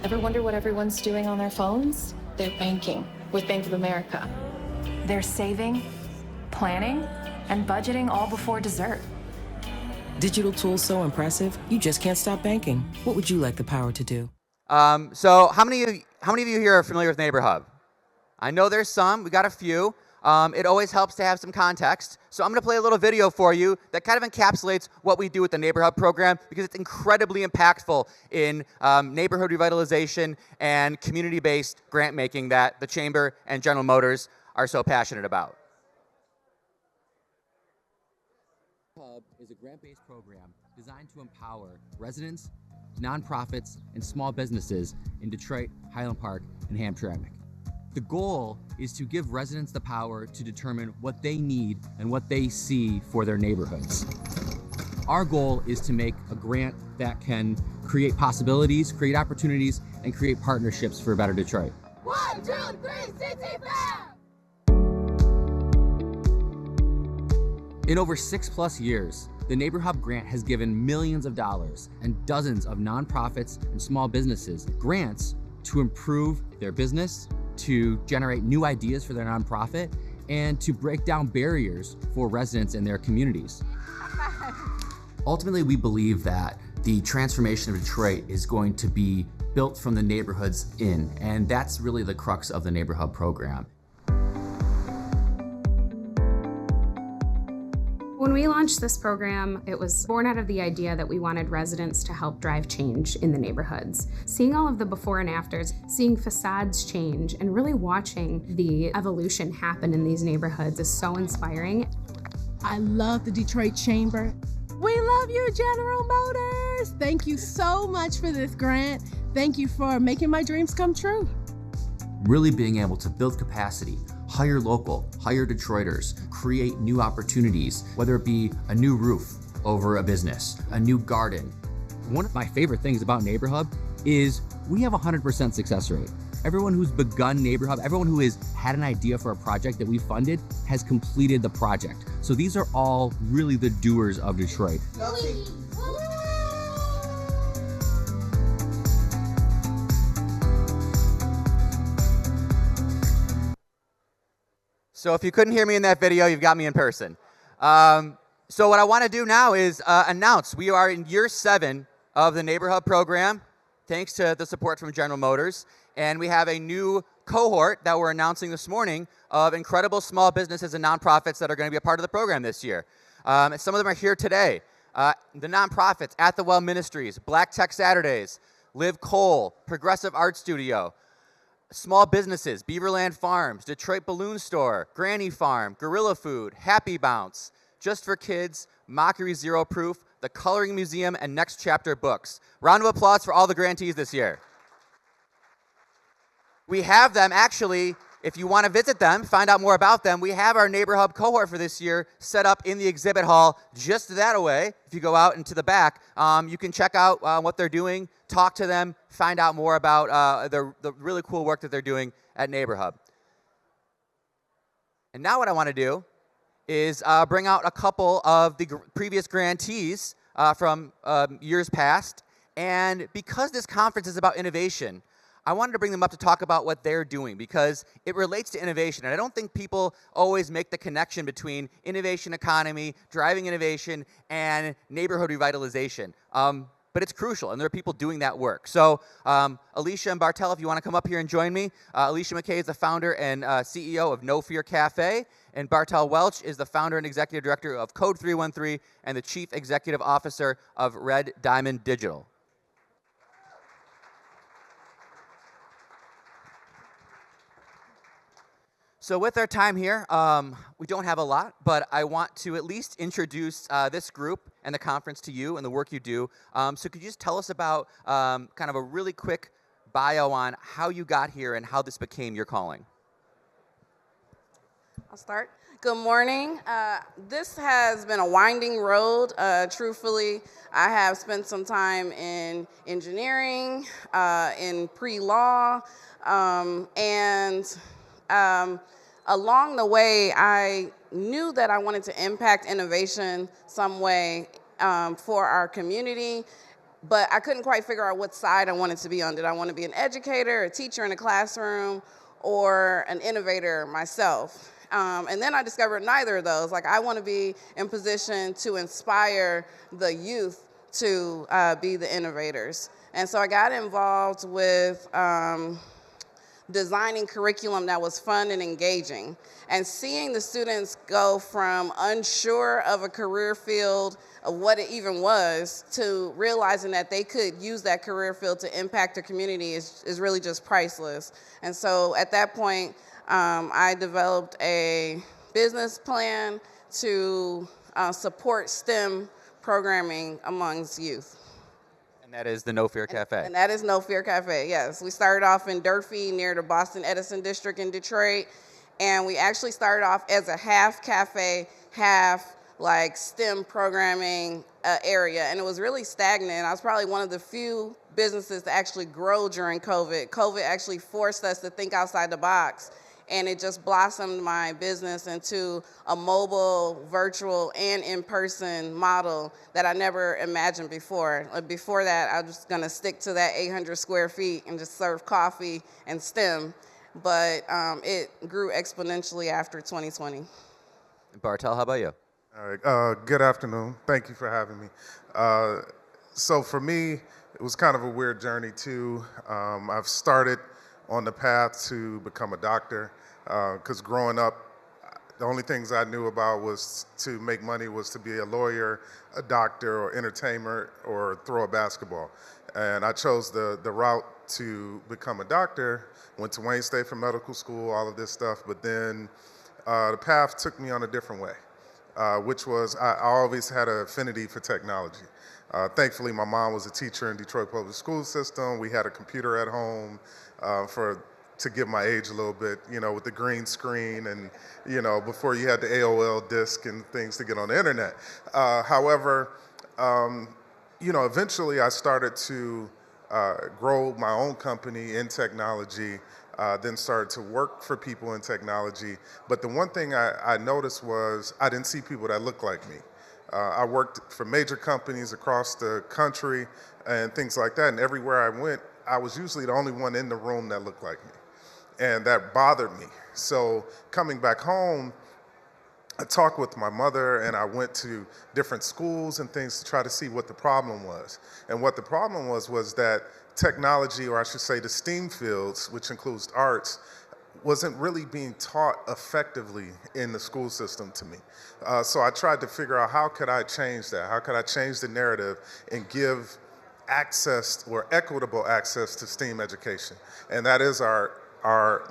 Ever wonder what everyone's doing on their phones? They're banking with Bank of America. They're saving, planning, and budgeting all before dessert. Digital tools so impressive, you just can't stop banking. What would you like the power to do? So how many of you here are familiar with NeighborHUB? I know there's some. We got a few. It always helps to have some context. So I'm going to play a little video for you that kind of encapsulates what we do with the NeighborHUB program, because it's incredibly impactful in neighborhood revitalization and community-based grant making that the Chamber and General Motors are so passionate about. NeighborHUB is a grant-based program designed to empower residents, nonprofits, and small businesses in Detroit, Highland Park, and Hamtramck. The goal is to give residents the power to determine what they need and what they see for their neighborhoods. Our goal is to make a grant that can create possibilities, create opportunities, and create partnerships for a better Detroit. 1, 2, 3, CT5! In over 6+ years, the NeighborHUB grant has given millions of dollars and dozens of nonprofits and small businesses grants to improve their business, to generate new ideas for their nonprofit, and to break down barriers for residents in their communities. Ultimately, we believe that the transformation of Detroit is going to be built from the neighborhoods in, and that's really the crux of the NeighborHUB program. When we launched this program, it was born out of the idea that we wanted residents to help drive change in the neighborhoods. Seeing all of the before and afters, seeing facades change, and really watching the evolution happen in these neighborhoods is so inspiring. I love the Detroit Chamber. We love you, General Motors. Thank you so much for this grant. Thank you for making my dreams come true. Really being able to build capacity, hire local, hire Detroiters, create new opportunities, whether it be a new roof over a business, a new garden. One of my favorite things about NeighborHUB is we have a 100% success rate. Everyone who's begun NeighborHUB, everyone who has had an idea for a project that we funded has completed the project. So these are all really the doers of Detroit. So if you couldn't hear me in that video, you've got me in person. So what I want to do now is announce we are in year 7 of the NeighborHUB program, thanks to the support from General Motors. And we have a new cohort that we're announcing this morning of incredible small businesses and nonprofits that are going to be a part of the program this year. Some of them are here today. The nonprofits, At the Well Ministries, Black Tech Saturdays, Live Coal, Progressive Art Studio. Small businesses, Beaverland Farms, Detroit Balloon Store, Granny Farm, Gorilla Food, Happy Bounce, Just for Kids, Mockery Zero Proof, the Coloring Museum, and Next Chapter Books. Round of applause for all the grantees this year. We have them actually, if you want to visit them, find out more about them, we have our NeighborHUB cohort for this year set up in the exhibit hall just that away. If you go out into the back, you can check out what they're doing, talk to them, find out more about the really cool work that they're doing at NeighborHUB. And now what I want to do is bring out a couple of the previous grantees from years past. And because this conference is about innovation, I wanted to bring them up to talk about what they're doing, because it relates to innovation. And I don't think people always make the connection between innovation economy, driving innovation, and neighborhood revitalization. But it's crucial, and there are people doing that work. So Alicia and Bartel, if you want to come up here and join me. Alicia McKay is the founder and CEO of No Fear Café, and Bartel Welch is the founder and executive director of Code 313 and the chief executive officer of Red Diamond Digital. So with our time here, we don't have a lot, but I want to at least introduce this group and the conference to you and the work you do. So could you just tell us about kind of a really quick bio on how you got here and how this became your calling? I'll start. Good morning. This has been a winding road. Truthfully, I have spent some time in engineering, in pre-law, and along the way, I knew that I wanted to impact innovation some way for our community. but I couldn't quite figure out what side I wanted to be on. Did I want to be an educator, a teacher in a classroom, or an innovator myself? And then I discovered neither of those. Like, I want to be in position to inspire the youth to be the innovators. And so I got involved with designing curriculum that was fun and engaging, and seeing the students go from unsure of a career field, of what it even was, to realizing that they could use that career field to impact their community is really just priceless. And so at that point, I developed a business plan to support STEM programming amongst youth. And that is the No Fear Café. And that is No Fear Café, yes. We started off in Durfee near the Boston Edison district in Detroit. And we actually started off as a half cafe, half like STEM programming area. And it was really stagnant. I was probably one of the few businesses to actually grow during COVID. COVID actually forced us to think outside the box. And it just blossomed my business into a mobile, virtual, and in-person model that I never imagined before. Before that, I was just gonna stick to that 800 square feet and just serve coffee and STEM. But it grew exponentially after 2020. Bartel, how about you? All right, good afternoon. Thank you for having me. So for me, it was kind of a weird journey too. I've started on the path to become a doctor, because growing up, the only things I knew about was to make money was to be a lawyer, a doctor, or entertainer, or throw a basketball. And I chose the route to become a doctor, went to Wayne State for medical school, all of this stuff, but then the path took me on a different way, which was I always had an affinity for technology. Thankfully, my mom was a teacher in Detroit public school system. We had a computer at home to give my age a little bit, with the green screen and, before you had the AOL disk and things to get on the internet. However, eventually I started to grow my own company in technology, then started to work for people in technology. But the one thing I noticed was I didn't see people that looked like me. I worked for major companies across the country and things like that, and everywhere I went, I was usually the only one in the room that looked like me. And that bothered me. So coming back home, I talked with my mother and I went to different schools and things to try to see what the problem was. And what the problem was that technology, or I should say the STEAM fields, which includes arts, wasn't really being taught effectively in the school system to me. So I tried to figure out how could I change that? How could I change the narrative and give access or equitable access to STEAM education? And that is our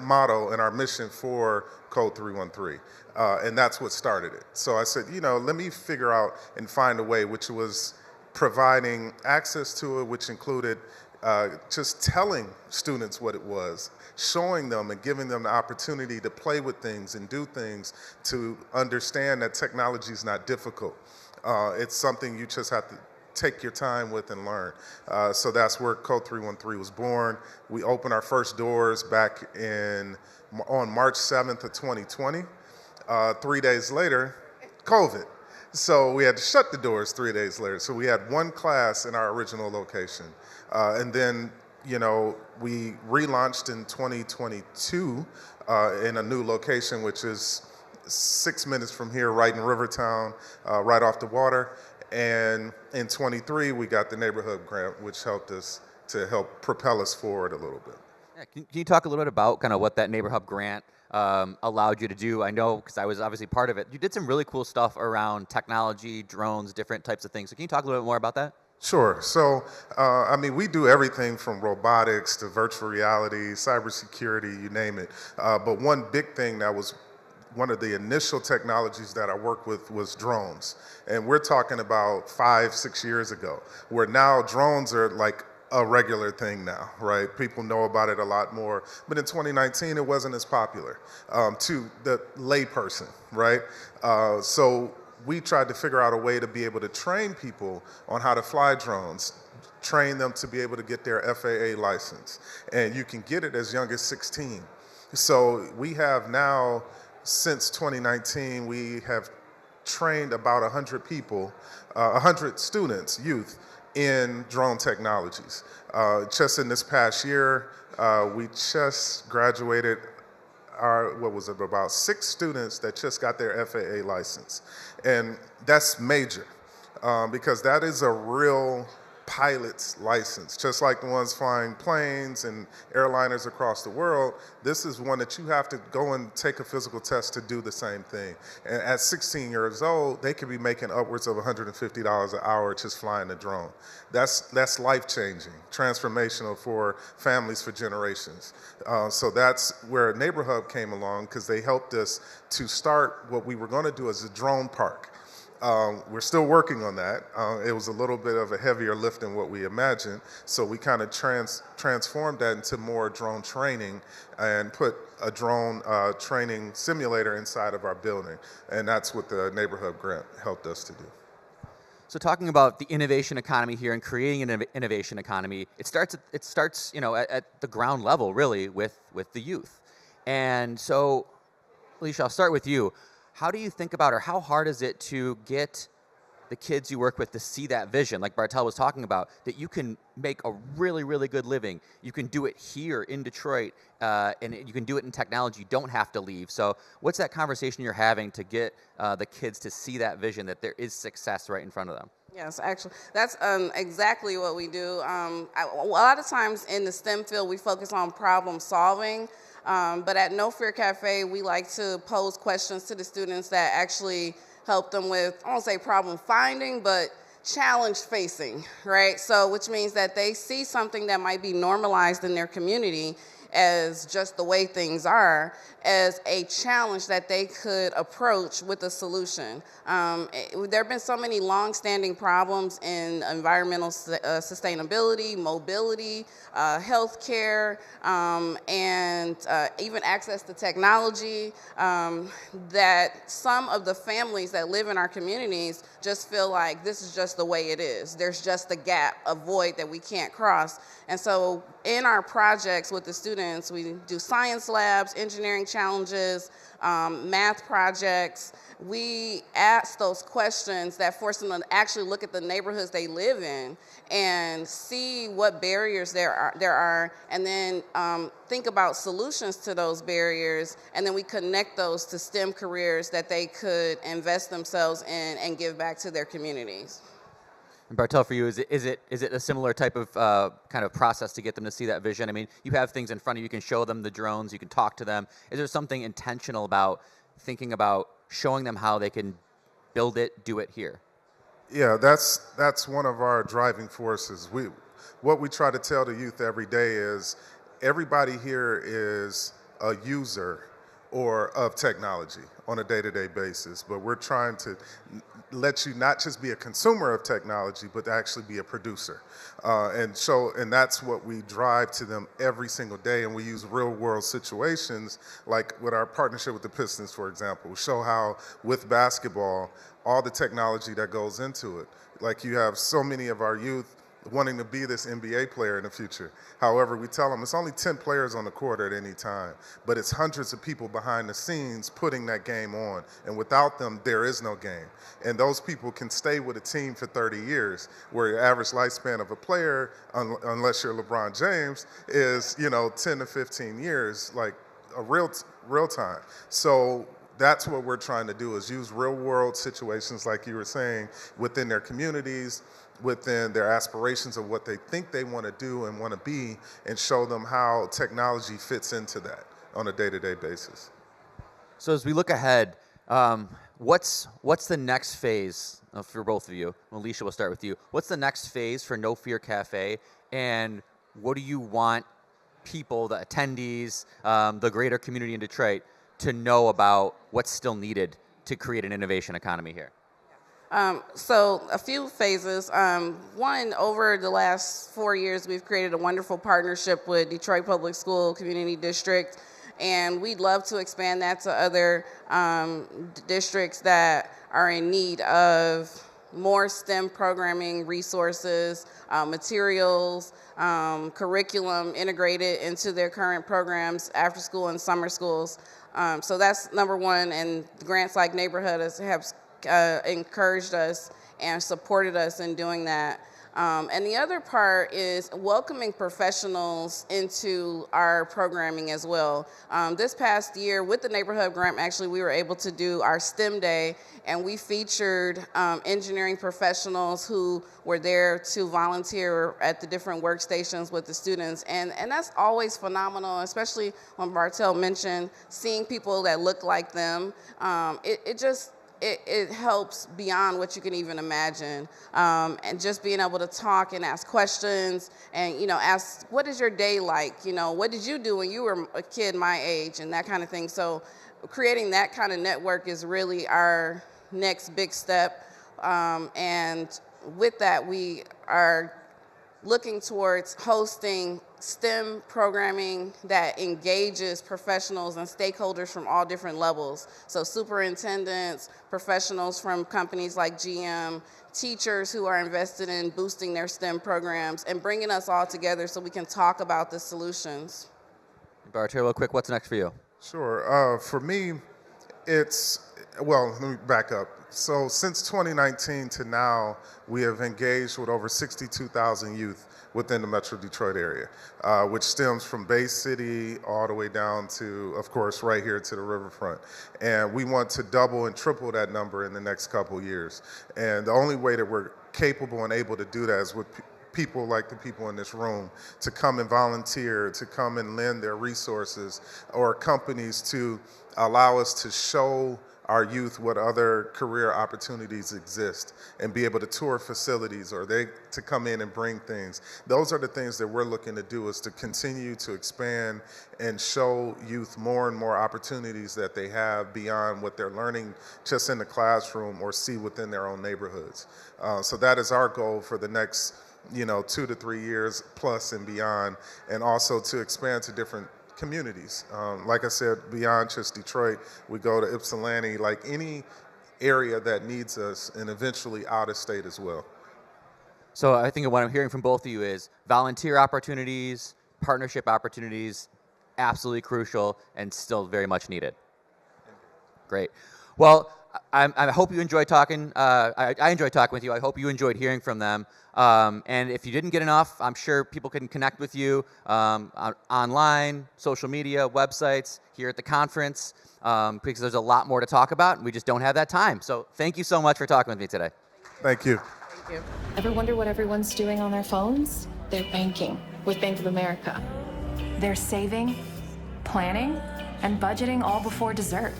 motto and our mission for Code 313. And that's what started it. So I said, let me figure out and find a way, which was providing access to it, which included just telling students what it was, showing them and giving them the opportunity to play with things and do things, to understand that technology is not difficult. It's something you just have to take your time with and learn. So that's where Code 313 was born. We opened our first doors back on March 7th of 2020. 3 days later, COVID. So we had to shut the doors 3 days later. So we had one class in our original location. And then, we relaunched in 2022 in a new location, which is 6 minutes from here, right in Rivertown, right off the water. And in 23, we got the NeighborHUB grant, which helped us to help propel us forward a little bit. Yeah, can you talk a little bit about kind of what that NeighborHUB grant allowed you to do? I know, because I was obviously part of it. You did some really cool stuff around technology, drones, different types of things. So can you talk a little bit more about that? Sure. So, we do everything from robotics to virtual reality, cybersecurity, you name it. But one big thing that was one of the initial technologies that I worked with was drones. And we're talking about 5-6 years ago, where now drones are like a regular thing now, right? People know about it a lot more. But in 2019, it wasn't as popular to the layperson, right? So we tried to figure out a way to be able to train people on how to fly drones, train them to be able to get their FAA license. And you can get it as young as 16. So we have now, since 2019, we have trained about 100 people, 100 students, youth, in drone technologies. Just in this past year, we just graduated about 6 students that just got their FAA license. And that's major because that is a real pilot's license. Just like the ones flying planes and airliners across the world, this is one that you have to go and take a physical test to do the same thing. And at 16 years old, they could be making upwards of $150 an hour just flying a drone. That's life-changing, transformational for families for generations. So that's where NeighborHUB came along, because they helped us to start what we were going to do as a drone park. We're still working on that. It was a little bit of a heavier lift than what we imagined, so we kind of transformed that into more drone training and put a drone training simulator inside of our building, and that's what the NeighborHUB grant helped us to do. So talking about the innovation economy here and creating an innovation economy, it starts at the ground level, really, with the youth. And so, Alicia, I'll start with you. How do you think about, or how hard is it to get the kids you work with to see that vision, like Bartel was talking about, that you can make a really, really good living. You can do it here in Detroit, and you can do it in technology. You don't have to leave. So what's that conversation you're having to get the kids to see that vision, that there is success right in front of them? Yes, actually, that's exactly what we do. A lot of times in the STEM field, we focus on problem solving. But at No Fear Cafe, we like to pose questions to the students that actually help them with, I won't say problem finding, but challenge facing, right? So which means that they see something that might be normalized in their community as just the way things are, as a challenge that they could approach with a solution. There have been so many long-standing problems in environmental sustainability, mobility, healthcare, and even access to technology, that some of the families that live in our communities just feel like this is just the way it is. There's just a gap, a void that we can't cross. And so in our projects with the students, we do science labs, engineering challenges, math projects. We ask those questions that force them to actually look at the neighborhoods they live in and see what barriers there are, and then think about solutions to those barriers, and then we connect those to STEM careers that they could invest themselves in and give back to their communities. And Bartel, for you, is it a similar type of kind of process to get them to see that vision? I mean, you have things in front of you. You can show them the drones. You can talk to them. Is there something intentional about thinking about showing them how they can build it, do it here? Yeah, that's one of our driving forces. What we try to tell the youth every day is everybody here is a user or of technology on a day-to-day basis, but we're trying to let you not just be a consumer of technology, but to actually be a producer. And that's what we drive to them every single day, and we use real-world situations, like with our partnership with the Pistons, for example. We show how, with basketball, all the technology that goes into it. Like, you have so many of our youth wanting to be this NBA player in the future. However, we tell them it's only 10 players on the court at any time, but it's hundreds of people behind the scenes putting that game on, and without them, there is no game. And those people can stay with a team for 30 years, where your average lifespan of a player, unless you're LeBron James, is 10 to 15 years, like a real time. So that's what we're trying to do, is use real world situations, like you were saying, within their communities, within their aspirations of what they think they want to do and want to be, and show them how technology fits into that on a day-to-day basis. So as we look ahead, what's the next phase for both of you? Alicia, we'll start with you. What's the next phase for No Fear Cafe, and what do you want people, the attendees, the greater community in Detroit, to know about what's still needed to create an innovation economy here? So a few phases. One, over the last 4 years, we've created a wonderful partnership with Detroit Public School Community District, and we'd love to expand that to other districts that are in need of more STEM programming resources, materials, curriculum integrated into their current programs, after school and summer schools. So that's number one, and grants like NeighborHUB have encouraged us and supported us in doing that. And the other part is welcoming professionals into our programming as well. This past year with the NeighborHUB grant, actually, we were able to do our STEM Day, and we featured engineering professionals who were there to volunteer at the different workstations with the students. And that's always phenomenal, especially when Bartel mentioned seeing people that look like them. It helps beyond what you can even imagine. And just being able to talk and ask questions and, ask, what is your day like? What did you do when you were a kid my age, and that kind of thing. So creating that kind of network is really our next big step. And with that, we are looking towards hosting STEM programming that engages professionals and stakeholders from all different levels. So superintendents, professionals from companies like GM, teachers who are invested in boosting their STEM programs, and bringing us all together so we can talk about the solutions. Bartel, real quick, what's next for you? Sure. For me, let me back up. So since 2019 to now, we have engaged with over 62,000 youth within the Metro Detroit area, which stems from Bay City all the way down to, of course, right here to the riverfront. And we want to double and triple that number in the next couple years. And the only way that we're capable and able to do that is with people like the people in this room to come and volunteer, to come and lend their resources, or companies to allow us to show our youth what other career opportunities exist and be able to tour facilities, or they to come in and bring things. Those are the things that we're looking to do, is to continue to expand and show youth more and more opportunities that they have beyond what they're learning just in the classroom or see within their own neighborhoods. So that is our goal for the next 2 to 3 years plus and beyond, and also to expand to different communities. Like I said, beyond just Detroit, we go to Ypsilanti, like any area that needs us, and eventually out of state as well. So I think what I'm hearing from both of you is volunteer opportunities, partnership opportunities, absolutely crucial and still very much needed. Great. Well, I hope you enjoyed talking. I enjoyed talking with you. I hope you enjoyed hearing from them. And if you didn't get enough, I'm sure people can connect with you online, social media, websites, here at the conference, because there's a lot more to talk about, and we just don't have that time. So thank you so much for talking with me today. Thank you. Thank you. Ever wonder what everyone's doing on their phones? They're banking with Bank of America. They're saving, planning, and budgeting all before dessert.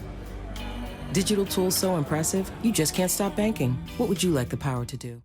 Digital tools so impressive, you just can't stop banking. What would you like the power to do?